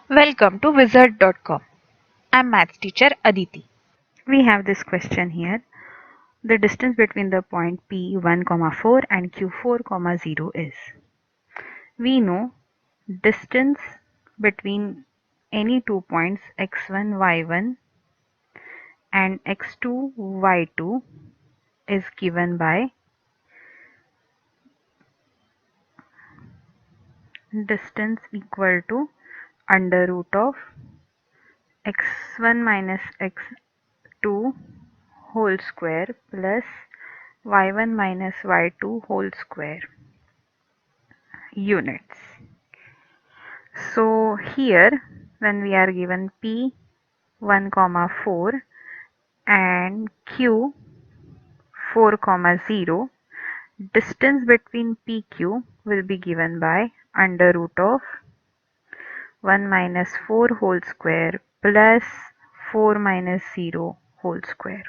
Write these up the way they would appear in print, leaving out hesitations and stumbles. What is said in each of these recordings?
Welcome to Wizard.com. I'm maths teacher Aditi. We have this question here. The distance between the point P1, 4 and Q4, 0 is. We know distance between any two points x1, y1 and x2, y2 is given by distance equal to under root of x1 minus x2 whole square plus y1 minus y2 whole square units. So here when we are given p1, 4 and q4, 0, distance between pq will be given by under root of 1 minus 4 whole square plus 4 minus 0 whole square.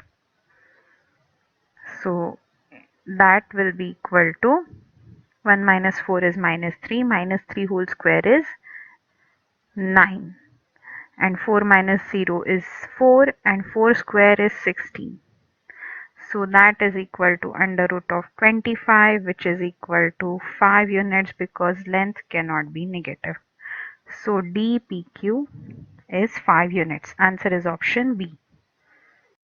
So that will be equal to 1 minus 4 is minus 3 whole square is 9, and 4 minus 0 is 4, and 4 square is 16. So that is equal to under root of 25, which is equal to 5 units because length cannot be negative. So dpq is 5 units. Answer is option B.